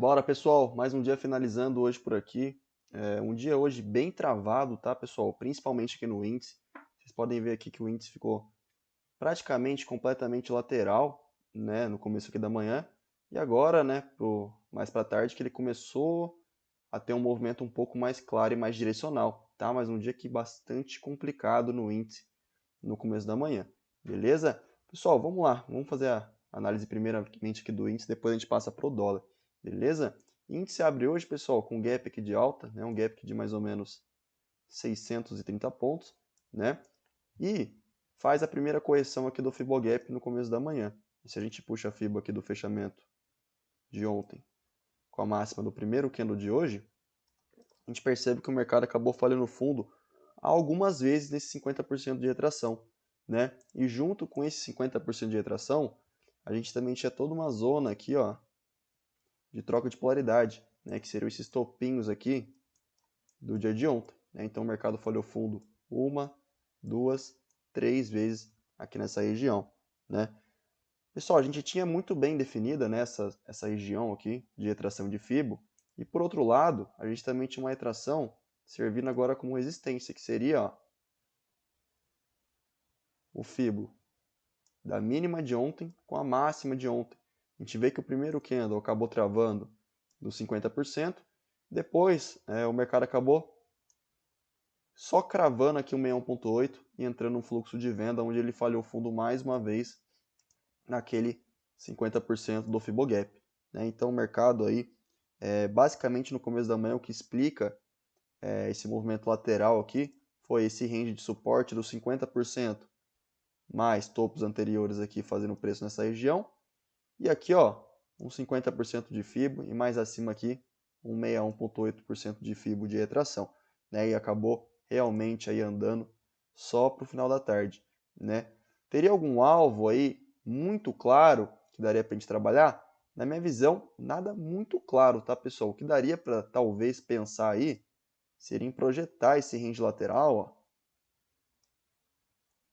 Bora, pessoal, mais um dia finalizando hoje por aqui. Um dia hoje bem travado, tá, pessoal? Principalmente aqui no índice. Vocês podem ver aqui que o índice ficou praticamente completamente lateral, né, no começo aqui da manhã. E agora, né, mais para tarde que ele começou a ter um movimento um pouco mais claro e mais direcional, tá? Mas um dia aqui bastante complicado no índice no começo da manhã, beleza? Pessoal, vamos lá, vamos fazer a análise primeiramente aqui do índice, depois a gente passa para o dólar, beleza? Índice abre hoje, pessoal, com um gap aqui de alta, né? Um gap de mais ou menos 630 pontos, né? E faz a primeira correção aqui do Fibogap no começo da manhã. E se a gente puxa a Fibo aqui do fechamento de ontem com a máxima do primeiro candle de hoje, a gente percebe que o mercado acabou falhando fundo algumas vezes nesse 50% de retração, né? E junto com esse 50% de retração, a gente também tinha toda uma zona aqui, ó, de troca de polaridade, né? Que seriam esses topinhos aqui do dia de ontem, né? Então o mercado falhou fundo uma, duas, três vezes aqui nessa região, né? Pessoal, a gente tinha muito bem definida, né, essa região aqui de retração de Fibo, e por outro lado, a gente também tinha uma retração servindo agora como resistência, que seria ó, o Fibo da mínima de ontem com a máxima de ontem. A gente vê que o primeiro candle acabou travando dos 50%, depois o mercado acabou só cravando aqui o 61.8 e entrando no fluxo de venda, onde ele falhou fundo mais uma vez naquele 50% do Fibogap, né? Então o mercado aí, basicamente no começo da manhã, o que explica esse movimento lateral aqui foi esse range de suporte dos 50%, mais topos anteriores aqui fazendo preço nessa região, e aqui ó, um 50% de Fibo e mais acima aqui um 61.8% de Fibo de retração, né? E acabou realmente aí andando só para o final da tarde, né? Teria algum alvo aí muito claro que daria para a gente trabalhar? Na minha visão, nada muito claro, tá, pessoal? O que daria para talvez pensar aí seria em projetar esse range lateral, ó,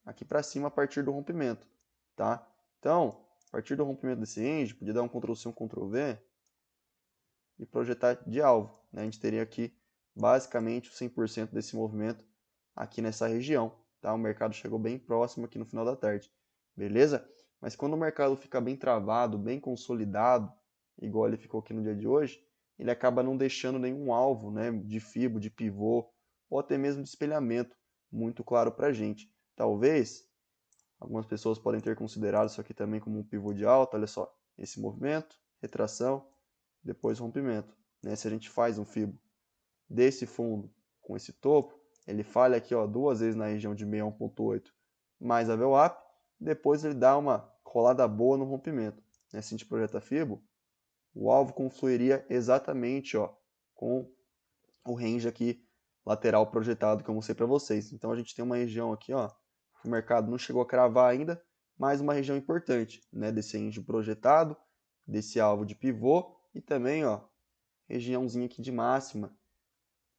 aqui para cima a partir do rompimento, tá? Então, a partir do rompimento desse range, podia dar um Ctrl C, um Ctrl V e projetar de alvo, né? A gente teria aqui basicamente o 100% desse movimento aqui nessa região, tá? O mercado chegou bem próximo aqui no final da tarde, beleza? Mas quando o mercado fica bem travado, bem consolidado, igual ele ficou aqui no dia de hoje, ele acaba não deixando nenhum alvo, né, de fibo, de pivô, ou até mesmo de espelhamento muito claro para a gente. Talvez algumas pessoas podem ter considerado isso aqui também como um pivô de alta, olha só, esse movimento, retração, depois rompimento, né? Se a gente faz um fibo desse fundo com esse topo, ele falha aqui ó, duas vezes na região de 61.8 mais a VWAP, depois ele dá uma rolada boa no rompimento, né? Se a gente projeta fibo, o alvo confluiria exatamente ó, com o range aqui lateral projetado que eu mostrei para vocês. Então a gente tem uma região aqui, ó, que o mercado não chegou a cravar ainda, mas uma região importante, né, desse range projetado, desse alvo de pivô e também, ó, regiãozinha aqui de máxima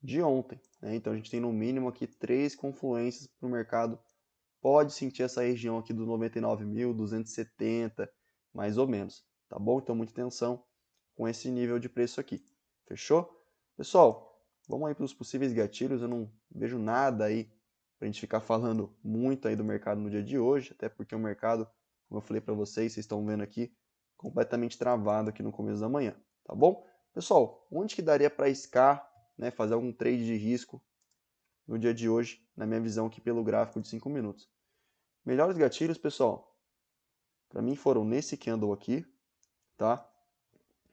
de ontem, né? Então a gente tem no mínimo aqui três confluências para o mercado pode sentir essa região aqui dos 99.270, mais ou menos, tá bom? Então muita atenção com esse nível de preço aqui, fechou? Pessoal, vamos aí para os possíveis gatilhos, eu não vejo nada aí para a gente ficar falando muito aí do mercado no dia de hoje, até porque o mercado, como eu falei para vocês, vocês estão vendo aqui, completamente travado aqui no começo da manhã, tá bom? Pessoal, onde que daria para iscar, né, fazer algum trade de risco no dia de hoje, na minha visão aqui pelo gráfico de 5 minutos? Melhores gatilhos, pessoal, para mim foram nesse candle aqui, tá?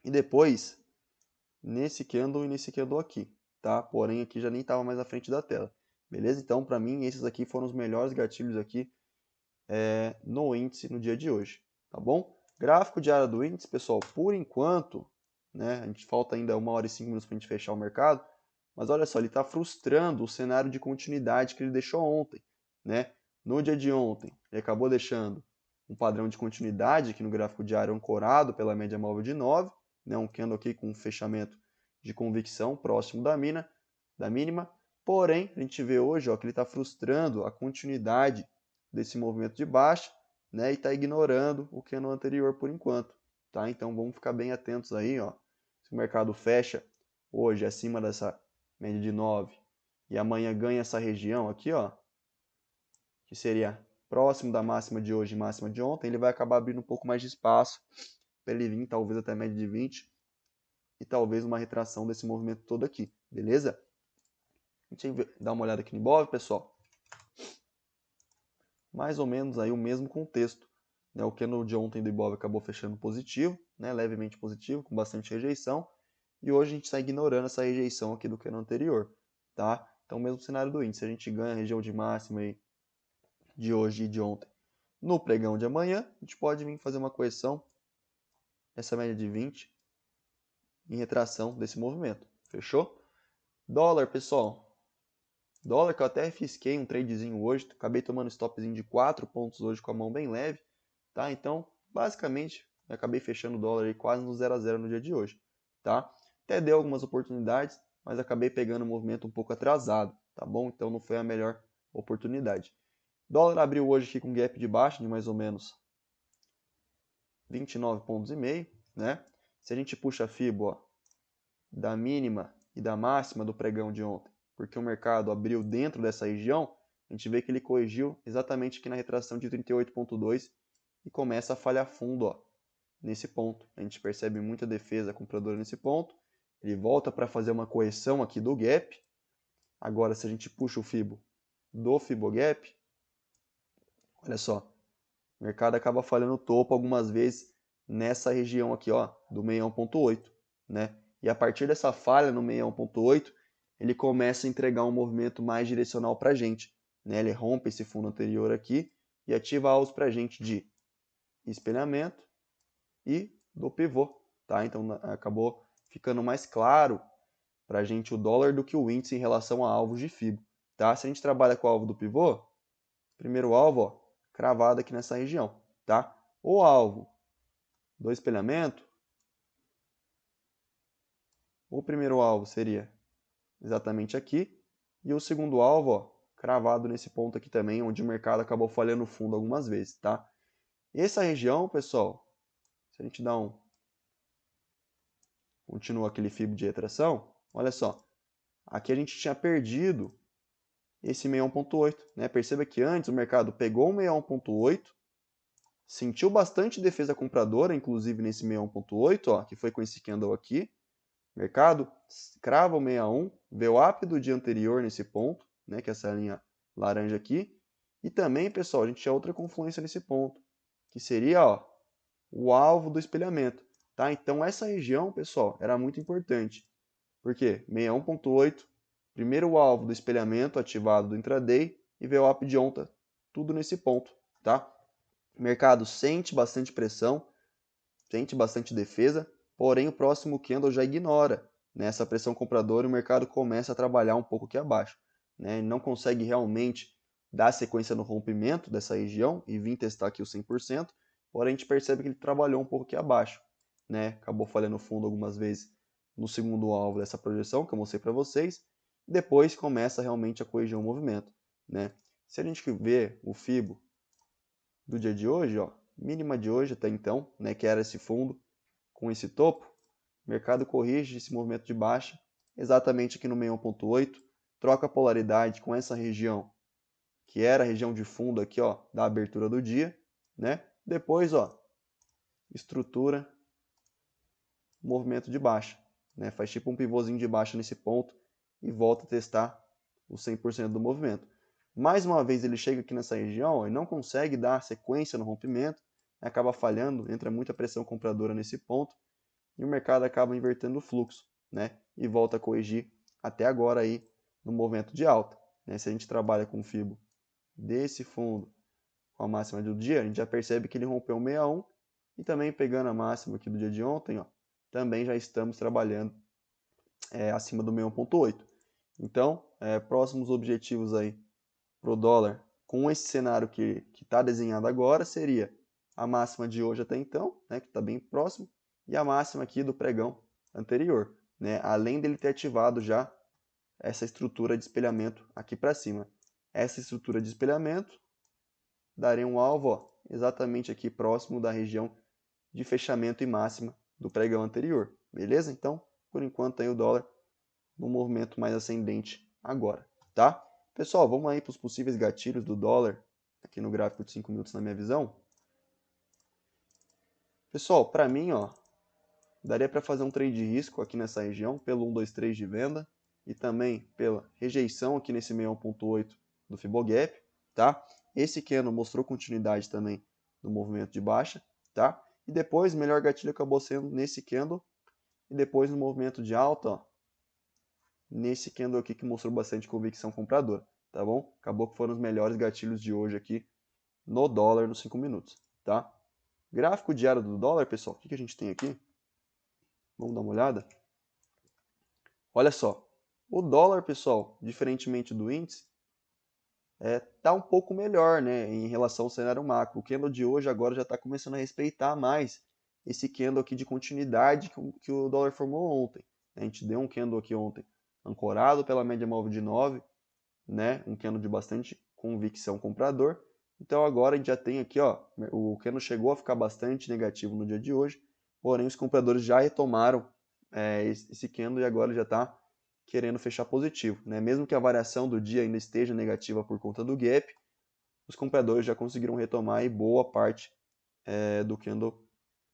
E depois nesse candle e nesse candle aqui, tá? Porém aqui já nem estava mais à frente da tela, beleza? Então para mim esses aqui foram os melhores gatilhos aqui no índice no dia de hoje, tá bom? Gráfico diário do índice, pessoal, por enquanto, né? A gente falta ainda 1 hora e 5 minutos para a gente fechar o mercado, mas olha só, ele está frustrando o cenário de continuidade que ele deixou ontem, né? No dia de ontem, ele acabou deixando um padrão de continuidade aqui no gráfico diário ancorado pela média móvel de 9, né? Um candle aqui com um fechamento de convicção próximo da mínima. Porém, a gente vê hoje ó, que ele está frustrando a continuidade desse movimento de baixa, né? E está ignorando o candle anterior por enquanto, tá? Então vamos ficar bem atentos aí, ó. Se o mercado fecha hoje acima dessa média de 9 e amanhã ganha essa região aqui, ó, que seria próximo da máxima de hoje e máxima de ontem, ele vai acabar abrindo um pouco mais de espaço para ele vir talvez até a média de 20 e talvez uma retração desse movimento todo aqui, beleza? A gente dá uma olhada aqui no Ibov, pessoal. Mais ou menos aí o mesmo contexto, né? O candle de ontem do Ibov acabou fechando positivo, né? Levemente positivo, com bastante rejeição, e hoje a gente está ignorando essa rejeição aqui do candle anterior, tá? Então, mesmo cenário do índice, a gente ganha a região de máxima aí de hoje e de ontem. No pregão de amanhã, a gente pode vir fazer uma correção nessa média de 20 em retração desse movimento, fechou? Dólar, pessoal. Dólar que eu até fisquei um tradezinho hoje, acabei tomando stopzinho de 4 pontos hoje com a mão bem leve, tá? Então, basicamente, eu acabei fechando o dólar aí quase no 0 a 0 no dia de hoje, tá? Até deu algumas oportunidades, mas acabei pegando o movimento um pouco atrasado, tá bom? Então não foi a melhor oportunidade. Dólar abriu hoje aqui com gap de baixa de mais ou menos 29,5 pontos, né? Se a gente puxa a Fibo, ó, da mínima e da máxima do pregão de ontem, porque o mercado abriu dentro dessa região, a gente vê que ele corrigiu exatamente aqui na retração de 38,2 e começa a falhar fundo, ó, nesse ponto. A gente percebe muita defesa compradora nesse ponto. Ele volta para fazer uma correção aqui do gap. Agora, se a gente puxa o Fibo do Fibogap, olha só, o mercado acaba falhando o topo algumas vezes nessa região aqui, ó, do 61,8, né? E a partir dessa falha no 61,8, ele começa a entregar um movimento mais direcional para a gente, né? Ele rompe esse fundo anterior aqui e ativa alvos para a gente de espelhamento e do pivô, tá? Então acabou ficando mais claro para a gente o dólar do que o índice em relação a alvos de Fibo, tá? Se a gente trabalha com o alvo do pivô, primeiro alvo, ó, cravado aqui nessa região, tá? O alvo do espelhamento, o primeiro alvo seria exatamente aqui, e o segundo alvo, ó, cravado nesse ponto aqui também, onde o mercado acabou falhando fundo algumas vezes, tá? Essa região, pessoal, se a gente dá um... continua aquele fibro de retração, olha só, aqui a gente tinha perdido esse 61,8, né? Perceba que antes o mercado pegou o 61,8, sentiu bastante defesa compradora, inclusive nesse 61,8, ó, que foi com esse candle aqui. Mercado crava o 61, vê o up do dia anterior nesse ponto, né, que é essa linha laranja aqui. E também, pessoal, a gente tinha outra confluência nesse ponto, que seria, ó, o alvo do espelhamento, tá? Então essa região, pessoal, era muito importante. Por quê? 61,8, primeiro alvo do espelhamento ativado do intraday e vê o up de ontem, tudo nesse ponto, tá? O mercado sente bastante pressão, sente bastante defesa, porém o próximo candle já ignora, né, essa pressão compradora e o mercado começa a trabalhar um pouco aqui abaixo, né, não consegue realmente dar sequência no rompimento dessa região e vir testar aqui o 100%, porém a gente percebe que ele trabalhou um pouco aqui abaixo, né, acabou falhando fundo algumas vezes no segundo alvo dessa projeção que eu mostrei para vocês, e depois começa realmente a corrigir o movimento, né. Se a gente ver o Fibo do dia de hoje, ó, mínima de hoje até então, né, que era esse fundo com esse topo, o mercado corrige esse movimento de baixa exatamente aqui no 61,8, troca a polaridade com essa região, que era a região de fundo aqui, ó, da abertura do dia, né? Depois, ó, estrutura movimento de baixa, né? Faz tipo um pivôzinho de baixa nesse ponto e volta a testar o 100% do movimento. Mais uma vez ele chega aqui nessa região e não consegue dar sequência no rompimento, acaba falhando, entra muita pressão compradora nesse ponto e o mercado acaba invertendo o fluxo, né? E volta a corrigir até agora aí no movimento de alta, né? Se a gente trabalha com o Fibo desse fundo com a máxima do dia, a gente já percebe que ele rompeu o 61 e também pegando a máxima aqui do dia de ontem, ó, também já estamos trabalhando acima do 61,8. Então, próximos objetivos aí para o dólar com esse cenário que está desenhado agora seria a máxima de hoje até então, né, que está bem próximo, e a máxima aqui do pregão anterior, né, além dele ter ativado já essa estrutura de espelhamento aqui para cima. Essa estrutura de espelhamento daria um alvo, ó, exatamente aqui próximo da região de fechamento e máxima do pregão anterior, beleza? Então, por enquanto aí o dólar no movimento mais ascendente agora, tá? Pessoal, vamos aí para os possíveis gatilhos do dólar aqui no gráfico de 5 minutos na minha visão. Pessoal, para mim, ó, daria para fazer um trade de risco aqui nessa região pelo 1, 2, 3 de venda e também pela rejeição aqui nesse 61.8 do Fibogap, tá? Esse candle mostrou continuidade também no movimento de baixa, tá? E depois, o melhor gatilho acabou sendo nesse candle e depois no movimento de alta, ó, nesse candle aqui que mostrou bastante convicção compradora, tá bom? Acabou que foram os melhores gatilhos de hoje aqui no dólar nos 5 minutos, tá? Gráfico diário do dólar, pessoal, o que a gente tem aqui? Vamos dar uma olhada? Olha só, o dólar, pessoal, diferentemente do índice, tá um pouco melhor, né, em relação ao cenário macro. O candle de hoje agora já está começando a respeitar mais esse candle aqui de continuidade que o dólar formou ontem. A gente deu um candle aqui ontem ancorado pela média móvel de 9, né, um candle de bastante convicção comprador. Então agora a gente já tem aqui, ó, o candle chegou a ficar bastante negativo no dia de hoje, porém os compradores já retomaram esse candle e agora já está querendo fechar positivo, né? Mesmo que a variação do dia ainda esteja negativa por conta do gap, os compradores já conseguiram retomar aí boa parte do candle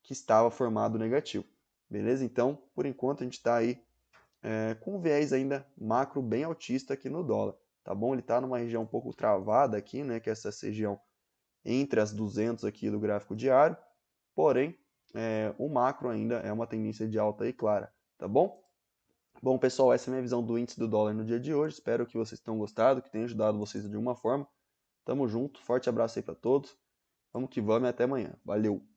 que estava formado negativo, beleza? Então, por enquanto a gente está aí com um viés ainda macro bem altista aqui no dólar, tá bom? Ele está numa região um pouco travada aqui, né? Que é essa região entre as 200 aqui do gráfico diário, porém o macro ainda é uma tendência de alta e clara, tá bom? Bom, pessoal, essa é a minha visão do índice do dólar no dia de hoje. Espero que vocês tenham gostado, que tenha ajudado vocês de alguma forma. Tamo junto, forte abraço aí para todos. Vamos que vamos e até amanhã. Valeu!